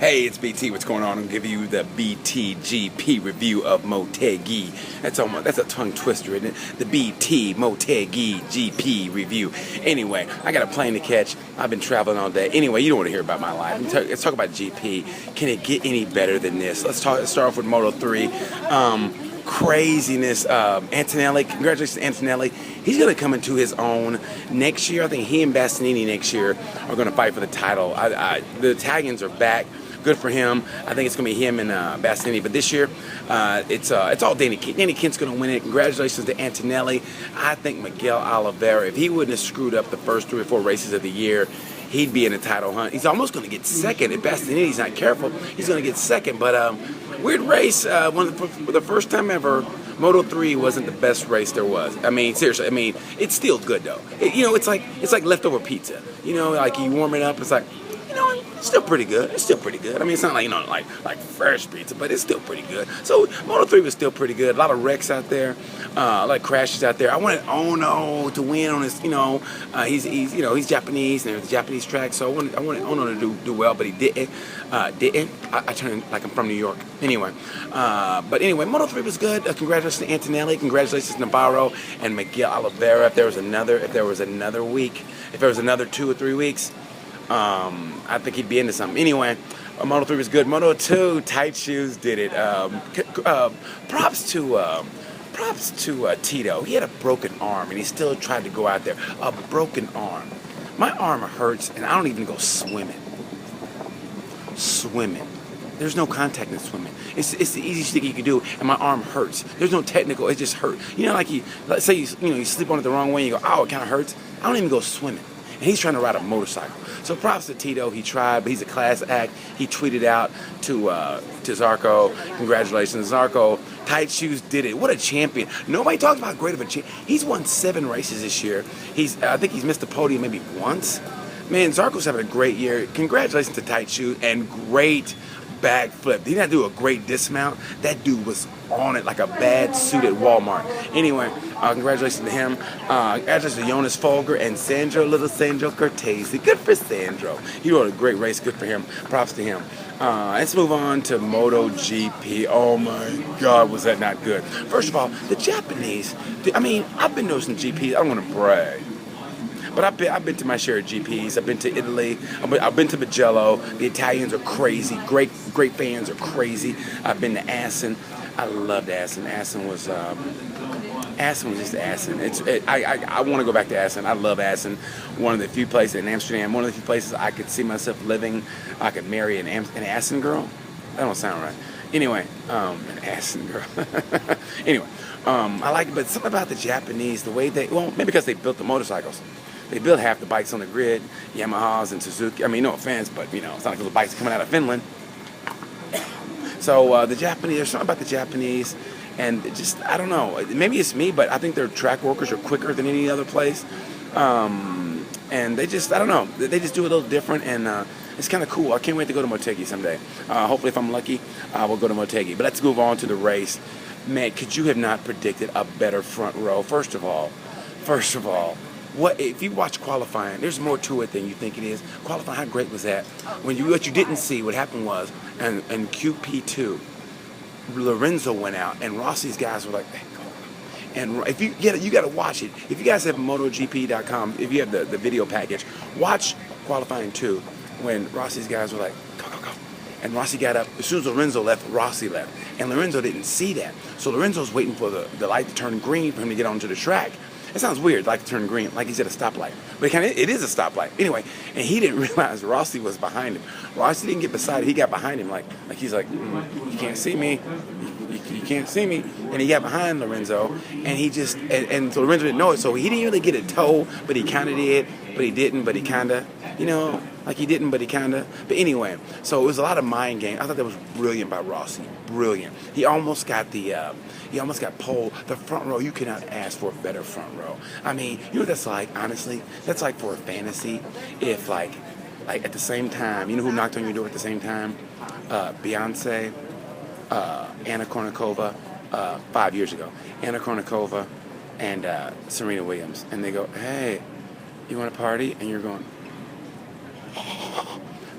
Hey, it's BT. What's going on? I'm giving you the BT GP review of Motegi. That's a tongue twister, isn't it? The BT Motegi GP review. Anyway, I got a plane to catch. I've been traveling all day. Anyway, you don't want to hear about my life. Let's talk about GP. Can it get any better than this? Let's start off with Moto 3. Craziness. Antonelli, congratulations to Antonelli. He's going to come into his own next year. I think he and Bastianini next year are going to fight for the title. The Italians are back. Good for him. I think it's going to be him and Bastianini. But this year, it's all Danny Kent. Danny Kent's going to win it. Congratulations to Antonelli. I think Miguel Oliveira, if he wouldn't have screwed up the first 3 or 4 races of the year, he'd be in the title hunt. He's almost going to get second. If Bastianini's not careful, he's going to get second. But weird race. For the first time ever, Moto 3 wasn't the best race there was. I mean, seriously. I mean, it's still good though. It's like leftover pizza. Like you warm it up. It's like, it's still pretty good. It's still pretty good. I mean, it's not like like fresh pizza, but it's still pretty good. So Moto 3 was still pretty good. A lot of wrecks out there, a lot of crashes out there. I wanted Ono to win on his, he's Japanese and it's a Japanese track, so I wanted Ono to do well, but he didn't. I turned like I'm from New York. Anyway, but anyway, Moto 3 was good. Congratulations to Antonelli. Congratulations to Navarro and Miguel Oliveira. If there was another week, if there was another 2 or 3 weeks, I think he'd be into something. Anyway, Moto 3 was good. Moto 2, tight shoes did it. Props to Tito. He had a broken arm, and he still tried to go out there. A broken arm. My arm hurts, and I don't even go swimming. There's no contact in swimming. It's the easiest thing you can do, and my arm hurts. There's no technical. It just hurts. Let's say you sleep on it the wrong way, and you go, oh, it kind of hurts. I don't even go swimming. And he's trying to ride a motorcycle. So props to Tito. He tried, but he's a class act. He tweeted out to Zarco, congratulations, Zarco. Tight shoes did it. What a champion. Nobody talks about how great of a champion. He's won 7 races this year. I think he's missed the podium maybe once. Man, Zarco's having a great year. Congratulations to Tight Shoes and great backflip. He didn't do a great dismount. That dude was on it like a bad suit at Walmart. Anyway, congratulations to him. Congratulations to Jonas Folger and little Sandro Cortese. Good for Sandro. He rode a great race. Good for him. Props to him. Let's move on to Moto GP. Oh my God, was that not good? First of all, the Japanese. I mean, I've been to some GPs. I don't want to brag, but I've been to my share of GPs. I've been to Italy. I've been to Mugello. The Italians are crazy. Great fans are crazy. I've been to Assen. I loved Assen. Assen was just Assen. I want to go back to Assen. I love Assen. One of the few places in Amsterdam. One of the few places I could see myself living. I could marry an Assen girl. That don't sound right. Anyway, an Assen girl. Anyway, I like it, but something about the Japanese, the way maybe because they built the motorcycles. They built half the bikes on the grid, Yamahas and Suzuki. I mean, no offense, but it's not like those bikes coming out of Finland. So the Japanese, there's something about the Japanese, and I don't know. Maybe it's me, but I think their track workers are quicker than any other place. And they just, I don't know. They just do it a little different, and it's kind of cool. I can't wait to go to Motegi someday. Hopefully, if I'm lucky, we'll go to Motegi. But let's move on to the race. Man, could you have not predicted a better front row? First of all, if you watch qualifying, there's more to it than you think it is. Qualifying, how great was that? What you didn't see, what happened was, in QP2, Lorenzo went out, and Rossi's guys were like, hey, go. And if you got to watch it. If you guys have MotoGP.com, if you have the video package, watch qualifying 2 when Rossi's guys were like, go. And Rossi got up. As soon as Lorenzo left, Rossi left. And Lorenzo didn't see that. So Lorenzo's waiting for the light to turn green for him to get onto the track. It sounds weird, like to turn green, like he's at a stoplight. But it is a stoplight. Anyway, and he didn't realize Rossi was behind him. Rossi didn't get beside him. He got behind him like he's like, you can't see me. You can't see me. And he got behind Lorenzo, and he just, and so Lorenzo didn't know it. So he didn't really get a toe, but he kind of did, but he didn't, but he kind of, like he didn't, but he kind of. But anyway, so it was a lot of mind game. I thought that was brilliant by Rossi. Brilliant. He almost got pole. The front row, you cannot ask for a better front row. I mean, you know what that's like, honestly? That's like for a fantasy. If like at the same time, you know who knocked on your door at the same time? Beyonce, Anna Kournikova, 5 years ago. Anna Kournikova and Serena Williams. And they go, hey, you want to party? And you're going,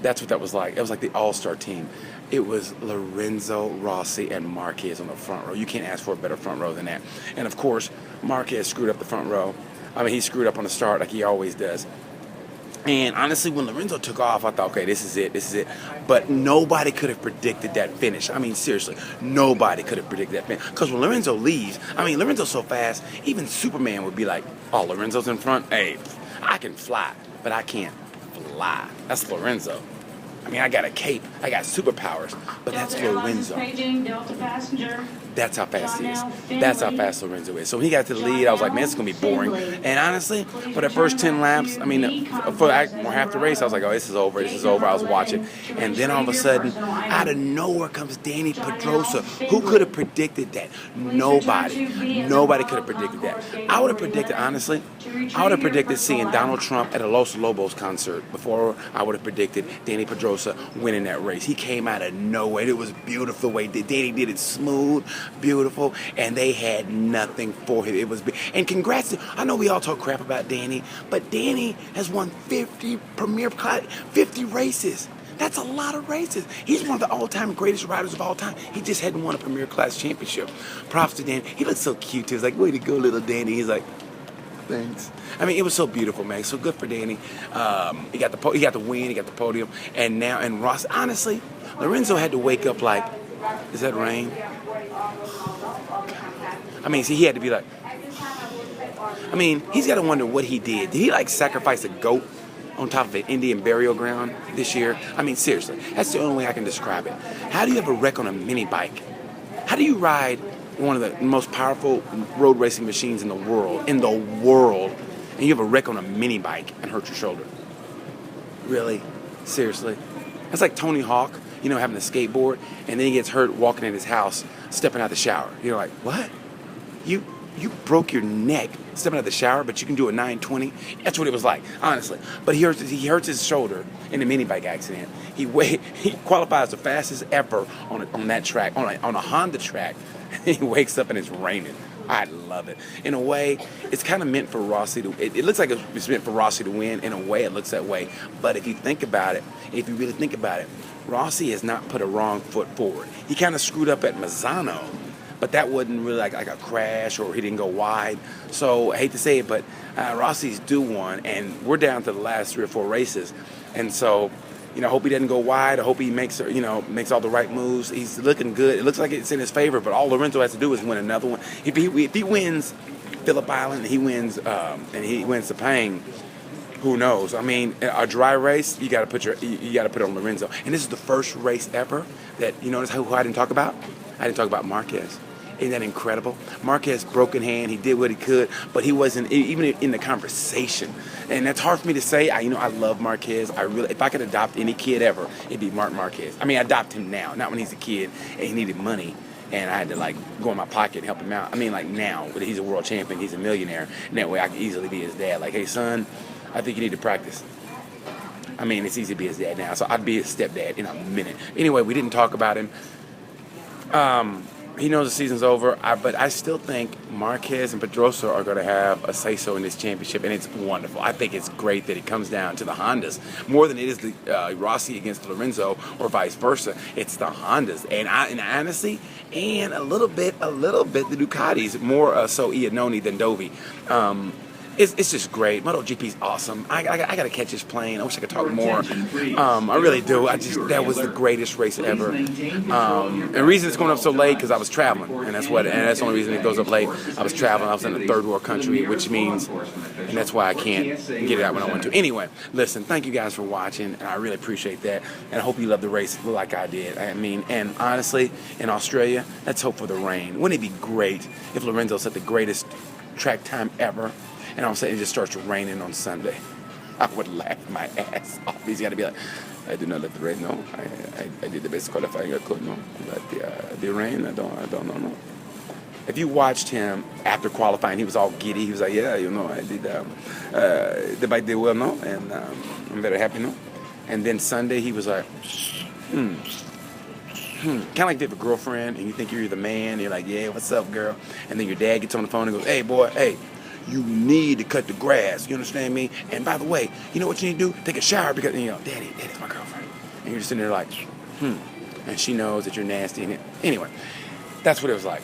That's what that was like. It was like the all-star team. It was Lorenzo, Rossi, and Marquez on the front row. You can't ask for a better front row than that. And of course, Marquez screwed up the front row. I mean, he screwed up on the start like he always does. And honestly, when Lorenzo took off, I thought, okay, this is it. But nobody could have predicted that finish. I mean, seriously, nobody could have predicted that finish. Because when Lorenzo leaves, I mean, Lorenzo's so fast, even Superman would be like, oh, Lorenzo's in front? Hey, I can fly, but I can't fly. That's Lorenzo. I mean, I got a cape, I got superpowers, but that's Lorenzo. That's how fast he is. That's how fast Lorenzo is. So when he got to the lead, I was like, man, this is going to be boring. And honestly, for the first 10 laps, I mean, for half the race, I was like, oh, this is over. I was watching. And then all of a sudden, out of nowhere comes Danny Pedrosa. Who could have predicted that? Nobody. Nobody could have predicted that. I would have predicted, honestly, seeing Donald Trump at a Los Lobos concert before I would have predicted Danny Pedrosa winning that race. He came out of nowhere. It was beautiful the way Danny did it, smooth, beautiful, and they had nothing for him. It was big. And congrats. I know we all talk crap about Danny, but Danny has won 50 races. That's a lot of races. He's one of the all-time greatest riders of all time. He just hadn't won a Premier Class championship. Props to Danny. He looked so cute too. It's like, way to go, little Danny. He's like, thanks. I mean, it was so beautiful, man. So good for Danny. He got the win. He got the podium. And Ross. Honestly, Lorenzo had to wake up like, is that rain? I mean, see, he had to be like. I mean, he's got to wonder what he did. Did he like sacrifice a goat on top of an Indian burial ground this year? I mean, seriously, that's the only way I can describe it. How do you have a wreck on a mini bike? How do you ride one of the most powerful road racing machines in the world, and you have a wreck on a mini bike and hurt your shoulder? Really? Seriously? That's like Tony Hawk, having a skateboard, and then he gets hurt walking in his house, stepping out the shower. You're like, what? You broke your neck stepping out the shower, but you can do a 920? That's what it was like, honestly. But he hurts his shoulder in a mini bike accident. He qualifies the fastest ever on that track, on a Honda track. He wakes up and it's raining. I love it. In a way, it's kind of meant for Rossi to. It looks like it's meant for Rossi to win. In a way, it looks that way. But if you really think about it, Rossi has not put a wrong foot forward. He kind of screwed up at Mazzano, but that wasn't really like a crash, or he didn't go wide. So I hate to say it, but Rossi's due one, and we're down to the last 3 or 4 races, and so. I hope he doesn't go wide. I hope he makes all the right moves. He's looking good. It looks like it's in his favor, but all Lorenzo has to do is win another one. If he wins Phillip Island, and he wins Sepang, who knows? I mean, a dry race, you got to put on Lorenzo. And this is the first race ever that notice who I didn't talk about. I didn't talk about Marquez. Isn't that incredible? Marquez broke in hand. He did what he could, but he wasn't even in the conversation. And that's hard for me to say. I love Marquez. If I could adopt any kid ever, it'd be Marc Marquez. I mean, adopt him now, not when he's a kid and he needed money and I had to go in my pocket and help him out. I mean, now, but he's a world champion, he's a millionaire, and that way I could easily be his dad. Like, hey, son, I think you need to practice. I mean, it's easy to be his dad now, so I'd be his stepdad in a minute. Anyway, we didn't talk about him. He knows the season's over, but I still think Marquez and Pedrosa are going to have a say-so in this championship, and it's wonderful. I think it's great that it comes down to the Hondas more than it is the Rossi against Lorenzo or vice versa. It's the Hondas, and honestly, and a little bit the Ducatis, more so Iannone than Dovi. It's just great. Motegi GP is awesome. I got to catch this plane. I wish I could talk more. I really do. That was the greatest race ever. And the reason it's going up so late because I was traveling, and that's the only reason it goes up late. I was traveling. I was in a third world country, which means, and that's why I can't get it out when I want to. Anyway, listen, thank you guys for watching, and I really appreciate that. And I hope you love the race like I did. I mean, and honestly, in Australia, let's hope for the rain. Wouldn't it be great if Lorenzo set the greatest track time ever? And all of a sudden it just starts raining on Sunday. I would laugh my ass off. He's got to be like, I did not let the rain, no. I did the best qualifying I could, no. But the rain, I don't know, no. If you watched him after qualifying, he was all giddy. He was like, yeah, I did, the bike did well, no. And I'm very happy, no. And then Sunday he was like, kind of like if you have a girlfriend and you think you're the man. And you're like, yeah, what's up, girl? And then your dad gets on the phone and goes, hey, boy, hey. You need to cut the grass. You understand me? And by the way, you know what you need to do? Take a shower because, Daddy's my girlfriend. and you're just sitting there like, and she knows that you're nasty. And anyway, that's what it was like.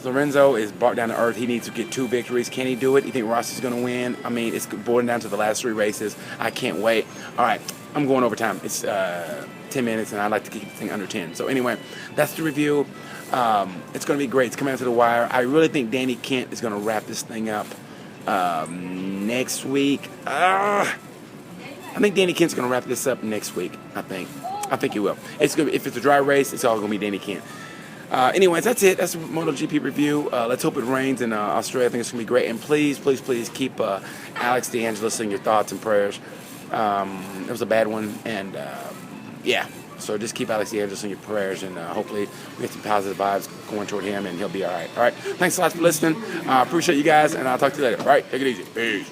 Lorenzo is brought down to earth. He needs to get 2 victories. Can he do it? You think Rossi's going to win? I mean, it's boiling down to the last 3 races. I can't wait. All right, I'm going overtime. It's 10 minutes, and I'd like to keep the thing under 10. So anyway, that's the review. It's going to be great. It's coming out to the wire. I really think Danny Kent is going to wrap this thing up next week. I think Danny Kent's going to wrap this up next week. I think he will. It's gonna, if it's a dry race, it's all going to be Danny Kent. Anyways, that's it. That's the Motegi GP review. Let's hope it rains in Australia. I think it's going to be great. And please, please, please keep Alex DeAngelis in your thoughts and prayers. It was a bad one. And, yeah. So just keep Alex DeAngelis in your prayers. And hopefully we get some positive vibes going toward him. And he'll be all right. All right. Thanks a lot for listening. Appreciate you guys. And I'll talk to you later. All right. Take it easy. Peace.